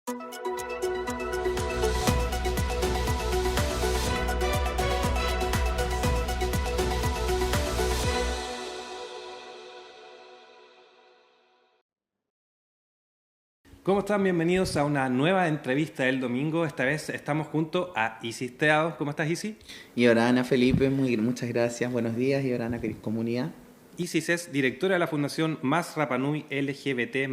¿Cómo están? Bienvenidos a una nueva entrevista del domingo. Esta vez estamos junto a Isis Teado. ¿Cómo estás, Isis? Y Orana Felipe, muchas gracias. Buenos días, y Orana comunidad. Isis es directora de la Fundación Más Rapanui LGBT+,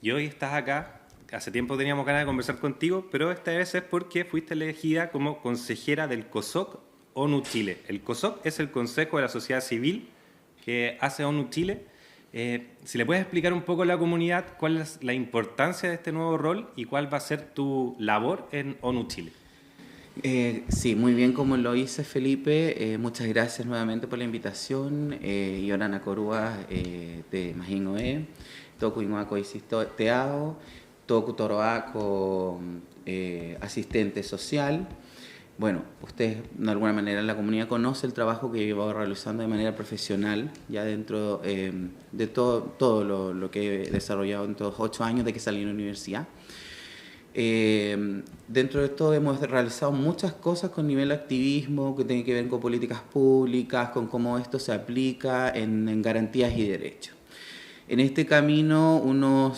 y hoy estás acá. Hace tiempo teníamos ganas de conversar contigo, pero esta vez es porque fuiste elegida como consejera del COSOC ONU Chile. El COSOC es el Consejo de la Sociedad Civil que hace ONU Chile. Si le puedes explicar un poco a la comunidad cuál es la importancia de este nuevo rol y cuál va a ser tu labor en ONU Chile. Sí, muy bien como lo hice, Felipe. Muchas gracias nuevamente por la invitación. Y Orana Corúa de Majinoe, Toku Inguaco Teao, Toku Toroaco asistente social. Bueno, ustedes de alguna manera en la comunidad conoce el trabajo que he llevado realizando de manera profesional, ya dentro de todo lo que he desarrollado en estos 8 años de que salí de la universidad. Dentro de esto hemos realizado muchas cosas con nivel de activismo que tienen que ver con políticas públicas, con cómo esto se aplica en garantías y derechos. En este camino uno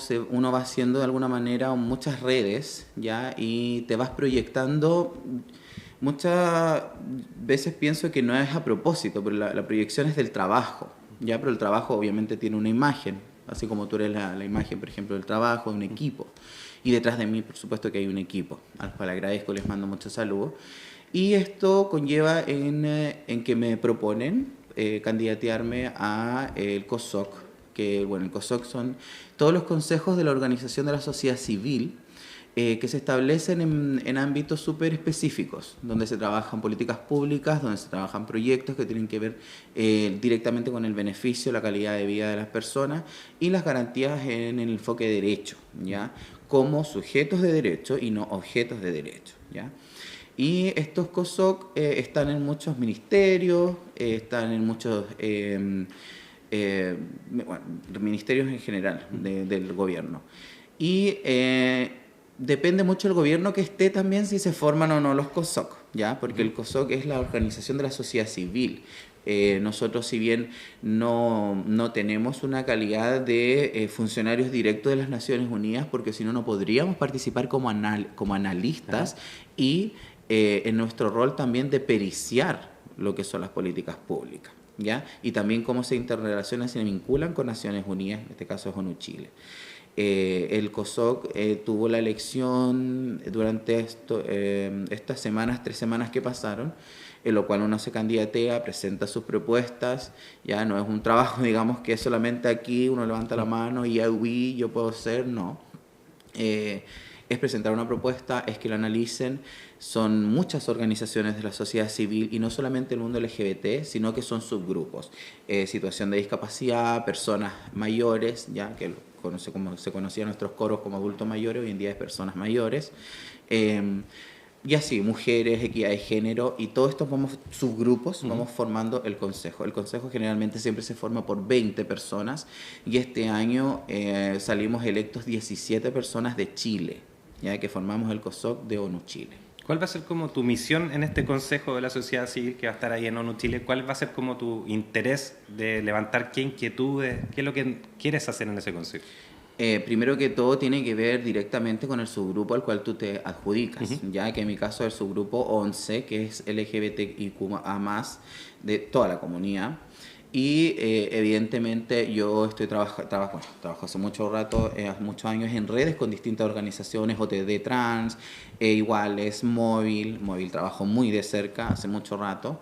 va haciendo de alguna manera muchas redes, ¿ya? Y te vas proyectando. Muchas veces pienso que no es a propósito, pero la proyección es del trabajo, ¿ya? Pero el trabajo obviamente tiene una imagen, así como tú eres la imagen, por ejemplo, del trabajo, de un equipo. Y detrás de mí, por supuesto, que hay un equipo, al cual agradezco, les mando muchos saludos. Y esto conlleva en que me proponen candidatearme a el COSOC, que bueno, el COSOC son todos los consejos de la Organización de la Sociedad Civil, que se establecen en ámbitos súper específicos, donde se trabajan políticas públicas, donde se trabajan proyectos que tienen que ver directamente con el beneficio, la calidad de vida de las personas y las garantías en el enfoque de derecho, ¿ya? Como sujetos de derecho y no objetos de derecho, ¿ya? Y estos COSOC están en muchos ministerios, están en muchos ministerios en general del gobierno. Y depende mucho del gobierno que esté también si se forman o no los COSOC, ¿ya? Porque el COSOC es la organización de la sociedad civil. Nosotros, si bien no tenemos una calidad de funcionarios directos de las Naciones Unidas, porque si no, no podríamos participar como analistas y en nuestro rol también de periciar lo que son las políticas públicas, ¿ya? Y también cómo se interrelacionan y se vinculan con Naciones Unidas, en este caso es ONU Chile. El COSOC tuvo la elección durante estas 3 semanas que pasaron, en lo cual uno se candidatea, presenta sus propuestas, ya no es un trabajo, digamos, que solamente aquí uno levanta la mano y yo puedo ser, no. Es presentar una propuesta, es que la analicen. Son muchas organizaciones de la sociedad civil y no solamente el mundo LGBT, sino que son subgrupos. Situación de discapacidad, personas mayores, ya que como se conocían nuestros coros como adultos mayores, hoy en día es personas mayores. Y así, mujeres, equidad de género, y todos estos subgrupos vamos formando el consejo. El consejo generalmente siempre se forma por 20 personas y este año salimos electos 17 personas de Chile, ya que formamos el COSOC de ONU Chile. ¿Cuál va a ser como tu misión en este Consejo de la Sociedad Civil que va a estar ahí en ONU Chile? ¿Cuál va a ser como tu interés de levantar qué inquietudes? ¿Qué es lo que quieres hacer en ese consejo? Primero que todo tiene que ver directamente con el subgrupo al cual tú te adjudicas, ya que en mi caso es el subgrupo 11, que es LGBTIQ+, de toda la comunidad. Y evidentemente yo trabajo hace mucho rato, hace muchos años en redes con distintas organizaciones, OTD Trans, iguales, Móvil trabajo muy de cerca hace mucho rato.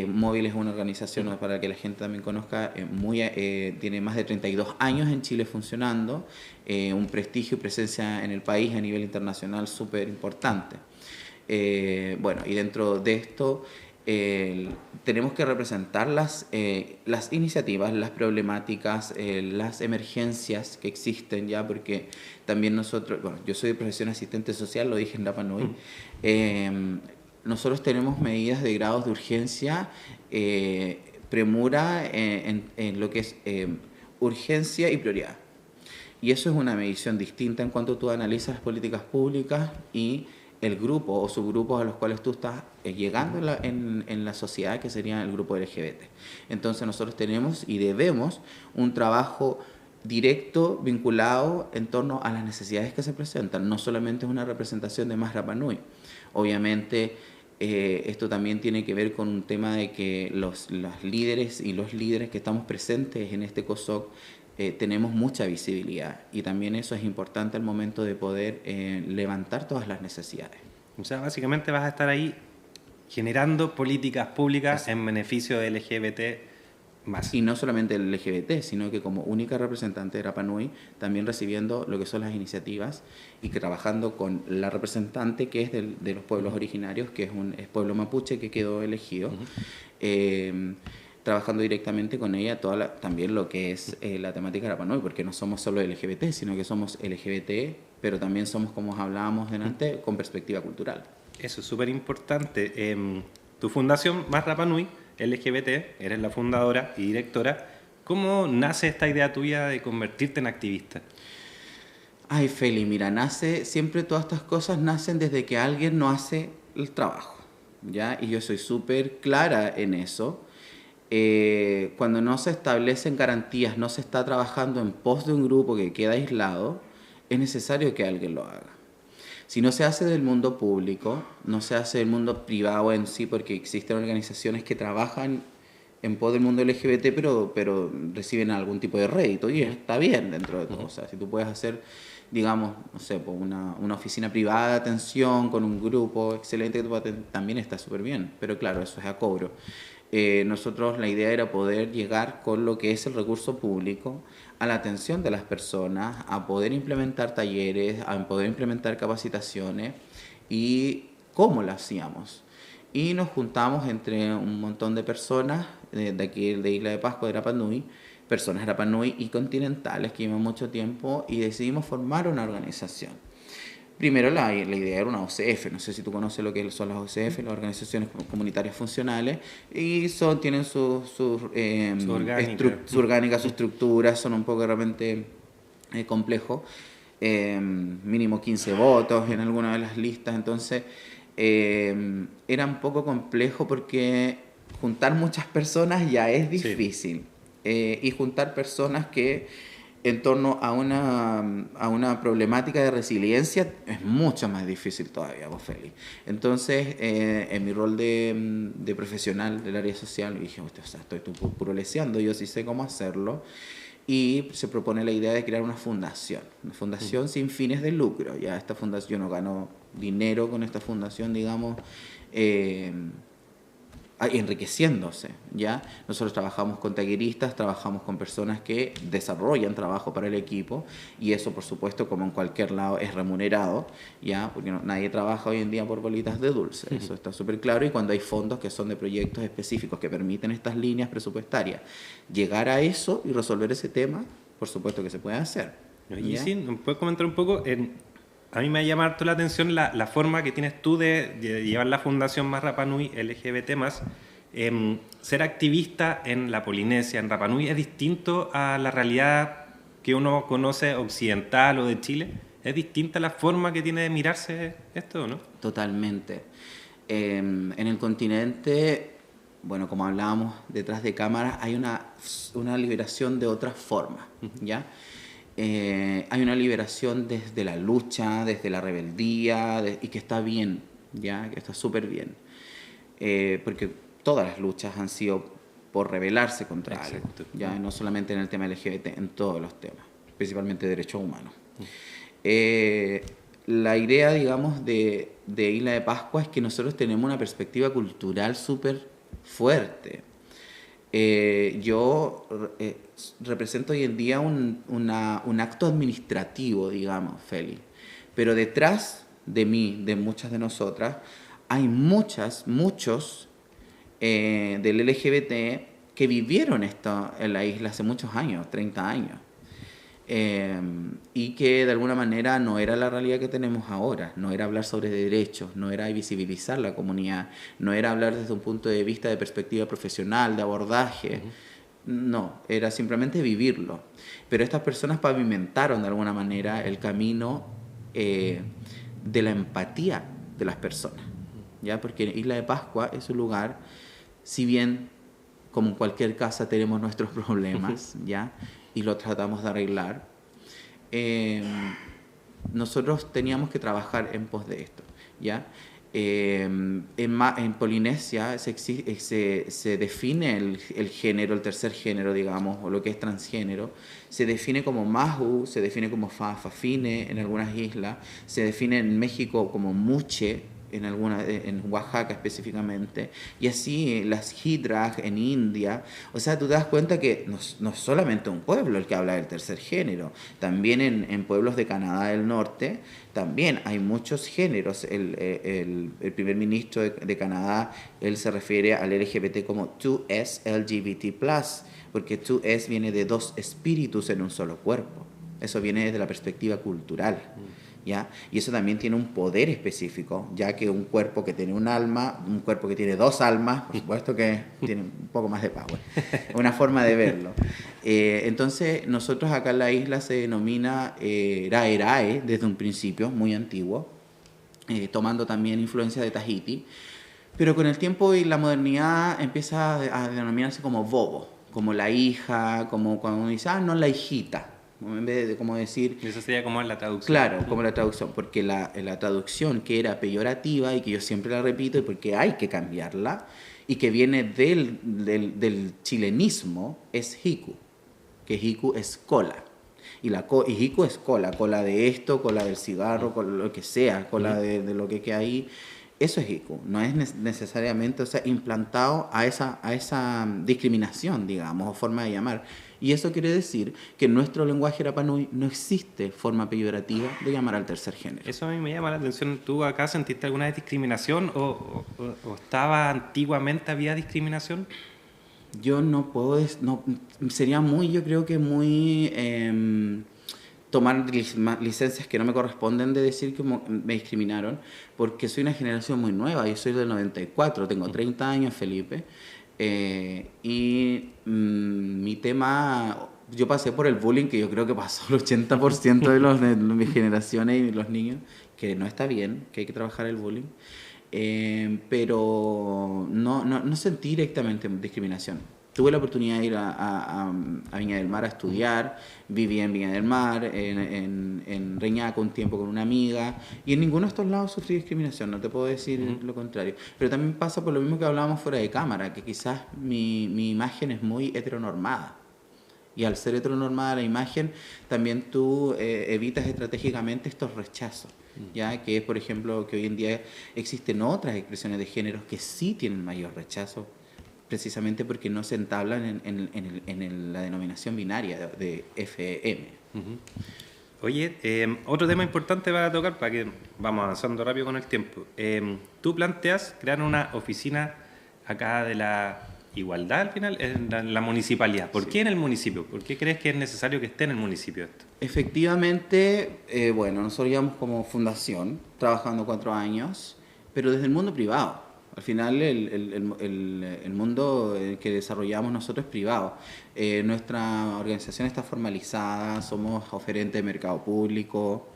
Móvil es una organización, para que la gente también conozca, tiene más de 32 años en Chile funcionando, un prestigio y presencia en el país a nivel internacional súper importante. Bueno, y dentro de esto tenemos que representar las iniciativas, las problemáticas, las emergencias que existen ya, porque también nosotros, bueno, yo soy de profesión asistente social, lo dije en Rapa Nui, nosotros tenemos medidas de grados de urgencia, premura en lo que es urgencia y prioridad. Y eso es una medición distinta en cuanto tú analizas las políticas públicas y el grupo o subgrupos a los cuales tú estás llegando en la sociedad, que sería el grupo LGBT. Entonces nosotros tenemos y debemos un trabajo directo, vinculado en torno a las necesidades que se presentan. No solamente es una representación de Más Rapa Nui. Obviamente, esto también tiene que ver con un tema de que los líderes y los líderes que estamos presentes en este COSOC tenemos mucha visibilidad, y también eso es importante al momento de poder levantar todas las necesidades. O sea, básicamente vas a estar ahí generando políticas públicas en beneficio de LGBT más. Y no solamente el LGBT, sino que como única representante de Rapa Nui, también recibiendo lo que son las iniciativas y que trabajando con la representante que es de los pueblos originarios, que es pueblo mapuche que quedó elegido, trabajando directamente con ella también lo que es la temática de Rapa Nui, porque no somos solo LGBT, sino que somos LGBT, pero también somos, como hablábamos delante, con perspectiva cultural. Eso es súper importante. Tu fundación Más Rapa Nui LGBT, eres la fundadora y directora. ¿Cómo nace esta idea tuya de convertirte en activista? Ay, Feli, mira, siempre todas estas cosas nacen desde que alguien no hace el trabajo, ¿ya? Y yo soy súper clara en eso. Cuando no se establecen garantías, no se está trabajando en pos de un grupo que queda aislado, es necesario que alguien lo haga. Si no se hace del mundo público, no se hace del mundo privado en sí, porque existen organizaciones que trabajan en pos del mundo LGBT, pero reciben algún tipo de rédito, y está bien dentro de todo. O sea, si tú puedes hacer, digamos, no sé, una oficina privada de atención con un grupo excelente, también está súper bien, pero claro, eso es a cobro. Nosotros la idea era poder llegar con lo que es el recurso público a la atención de las personas, a poder implementar talleres, a poder implementar capacitaciones, y cómo lo hacíamos. Y nos juntamos entre un montón de personas de aquí de Isla de Pascua, de Rapa Nui, personas de Rapa Nui y continentales que llevan mucho tiempo, y decidimos formar una organización. Primero la idea era una OCF, no sé si tú conoces lo que son las OCF, las organizaciones comunitarias funcionales, y tienen su orgánica, su estructura, son un poco realmente complejos, mínimo 15 votos en alguna de las listas, entonces era un poco complejo porque juntar muchas personas ya es difícil, y juntar personas que en torno a una problemática de resiliencia es mucho más difícil todavía, vos, Félix. Entonces, en mi rol de profesional del área social, dije, o sea, estoy puro leseando, yo sí sé cómo hacerlo, y se propone la idea de crear una fundación sin fines de lucro. Ya esta fundación, yo no gano dinero con esta fundación, digamos, enriqueciéndose, ¿ya? Nosotros trabajamos con talleristas, trabajamos con personas que desarrollan trabajo para el equipo, y eso, por supuesto, como en cualquier lado, es remunerado, ¿ya? Porque nadie trabaja hoy en día por bolitas de dulce, eso está súper claro, y cuando hay fondos que son de proyectos específicos que permiten estas líneas presupuestarias, llegar a eso y resolver ese tema, por supuesto que se puede hacer. Y sí, ¿me puedes comentar un poco? A mí me ha llamado la atención la forma que tienes tú de llevar la Fundación Más Rapa Nui LGBT+. Ser activista en la Polinesia, en Rapa Nui, es distinto a la realidad que uno conoce occidental o de Chile. ¿Es distinta la forma que tiene de mirarse esto o no? Totalmente. En el continente, bueno, como hablábamos detrás de cámaras, hay una liberación de otra forma, ¿ya? Hay una liberación desde la lucha, desde la rebeldía, y que está bien, ¿ya? Que está súper bien. Porque todas las luchas han sido por rebelarse contra algo, ¿ya? No solamente en el tema LGBT, en todos los temas, principalmente derechos humanos. La idea, digamos, de Isla de Pascua es que nosotros tenemos una perspectiva cultural súper fuerte. Yo represento hoy en día un acto administrativo, digamos, Feli, pero detrás de mí, de muchas de nosotras, hay muchos del LGBT que vivieron esto en la isla hace muchos años, 30 años, y que de alguna manera no era la realidad que tenemos ahora, no era hablar sobre derechos, no era visibilizar la comunidad, no era hablar desde un punto de vista de perspectiva profesional, de abordaje. No, era simplemente vivirlo. Pero estas personas pavimentaron de alguna manera el camino de la empatía de las personas, ¿ya? Porque Isla de Pascua es un lugar, si bien como en cualquier casa tenemos nuestros problemas, ¿ya? Y lo tratamos de arreglar, nosotros teníamos que trabajar en pos de esto, ¿ya? En Polinesia se define el género, el tercer género, digamos, o lo que es transgénero, se define como Mahu, se define como Fafine en algunas islas, se define en México como Muche, en Oaxaca específicamente, y así las Hidraj en India. O sea, tú te das cuenta que no es solamente un pueblo el que habla del tercer género, también en pueblos de Canadá del Norte, también hay muchos géneros. El primer ministro de Canadá, él se refiere al LGBT como 2S LGBT+, porque 2S viene de dos espíritus en un solo cuerpo. Eso viene desde la perspectiva cultural. ¿Ya? Y eso también tiene un poder específico, ya que un cuerpo que tiene un alma, un cuerpo que tiene dos almas, por supuesto que tiene un poco más de power. Una forma de verlo. Entonces, nosotros acá en la isla se denomina Raerae desde un principio, muy antiguo, tomando también influencia de Tahiti, pero con el tiempo y la modernidad empieza a denominarse como bobo, como la hija, como cuando uno dice, no, la hijita. En vez de como decir... Eso sería como la traducción. Claro, como la traducción, porque la traducción que era peyorativa y que yo siempre la repito y porque hay que cambiarla y que viene del chilenismo es hiku, que hiku es cola. Y hiku es cola de esto, cola del cigarro, cola lo que sea, cola de lo que queda ahí. Eso es hiku, no es necesariamente, o sea, implantado a esa discriminación, digamos, o forma de llamar. Y eso quiere decir que en nuestro lenguaje Rapa Nui no existe forma peyorativa de llamar al tercer género. Eso a mí me llama la atención. ¿Tú acá sentiste alguna discriminación o estaba antiguamente había discriminación? Yo no puedo, sería muy, yo creo que muy tomar licencias que no me corresponden de decir que me discriminaron, porque soy una generación muy nueva, yo soy del 94, tengo 30 años, Felipe, y mi tema, yo pasé por el bullying que yo creo que pasó el 80% de mis generaciones y los niños, que no está bien, que hay que trabajar el bullying. Pero no sentí directamente discriminación. Tuve la oportunidad de ir a Viña del Mar a estudiar, viví en Viña del Mar, en Reñaca un tiempo con una amiga, y en ninguno de estos lados sufrí discriminación, no te puedo decir lo contrario. Pero también pasa por lo mismo que hablábamos fuera de cámara, que quizás mi imagen es muy heteronormada. Y al ser heteronormada la imagen, también tú evitas estratégicamente estos rechazos. ¿Ya? Que es, por ejemplo, que hoy en día existen otras expresiones de géneros que sí tienen mayor rechazo, precisamente porque no se entablan en la denominación binaria de FM. Oye, otro tema importante para tocar, para que vamos avanzando rápido con el tiempo. Tú planteas crear una oficina acá de la igualdad al final en la municipalidad. ¿Por qué en el municipio? ¿Por qué crees que es necesario que esté en el municipio esto? Efectivamente, bueno, nosotros llevamos como fundación trabajando 4 años, pero desde el mundo privado. Al final el mundo que desarrollamos nosotros es privado. Nuestra organización está formalizada, somos oferentes de mercado público,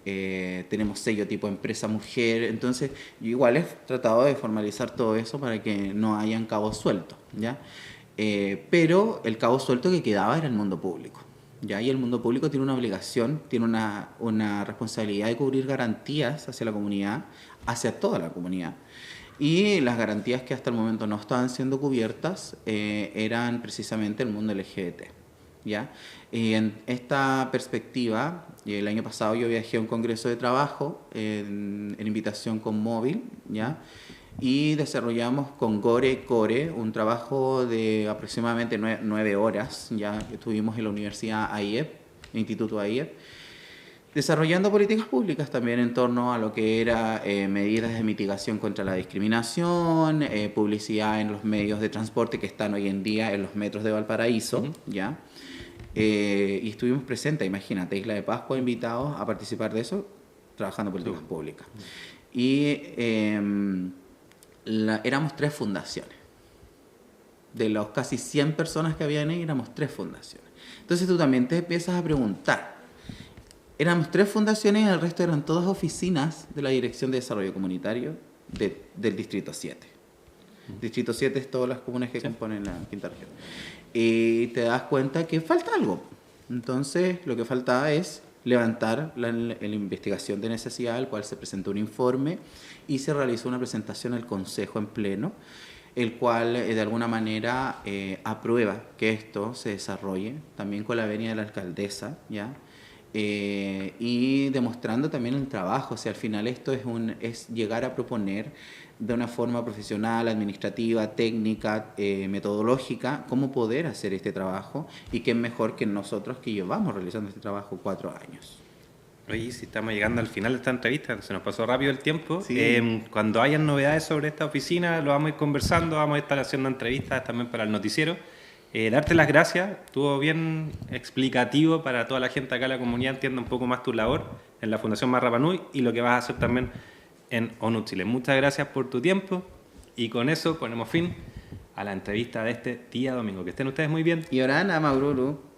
tenemos sello tipo empresa mujer, entonces yo igual he tratado de formalizar todo eso para que no hayan cabos sueltos, ¿ya? Pero el cabo suelto que quedaba era el mundo público, ¿ya? Y el mundo público tiene una obligación, tiene una responsabilidad de cubrir garantías hacia la comunidad, hacia toda la comunidad. Y las garantías que hasta el momento no estaban siendo cubiertas eran precisamente el mundo LGBT, ¿ya? Y en esta perspectiva, el año pasado yo viajé a un congreso de trabajo en invitación con Móvil, ¿ya? Y desarrollamos con Gore Core un trabajo de aproximadamente 9 horas, ya que estuvimos en la Universidad AIEP, el Instituto AIEP, desarrollando políticas públicas también en torno a lo que era medidas de mitigación contra la discriminación, publicidad en los medios de transporte que están hoy en día en los metros de Valparaíso, ¿ya? Y estuvimos presentes, imagínate, Isla de Pascua, invitados a participar de eso, trabajando políticas públicas. Y éramos 3 fundaciones, de los casi 100 personas que habían ahí, éramos 3 fundaciones. Entonces tú también te empiezas a preguntar. Éramos 3 fundaciones y el resto eran todas oficinas de la Dirección de Desarrollo Comunitario del Distrito 7. Distrito 7 es todas las comunas que componen la quinta región. Y te das cuenta que falta algo. Entonces, lo que faltaba es levantar la investigación de necesidad, al cual se presentó un informe y se realizó una presentación al Consejo en pleno, el cual de alguna manera aprueba que esto se desarrolle, también con la venia de la alcaldesa, ¿ya? Y demostrando también el trabajo. O sea, al final esto es llegar a proponer de una forma profesional, administrativa, técnica, metodológica, cómo poder hacer este trabajo, y qué mejor que nosotros que llevamos realizando este trabajo 4 años. Oye, si estamos llegando al final de esta entrevista, se nos pasó rápido el tiempo. Sí. Cuando hayan novedades sobre esta oficina, lo vamos a ir conversando, vamos a estar haciendo entrevistas también para el noticiero. Darte las gracias, estuvo bien explicativo para toda la gente acá en la comunidad, entienda un poco más tu labor en la Fundación Más Rapa Nui y lo que vas a hacer también en ONU Chile. Muchas gracias por tu tiempo y con eso ponemos fin a la entrevista de este día domingo. Que estén ustedes muy bien. Y ahora, Maururu.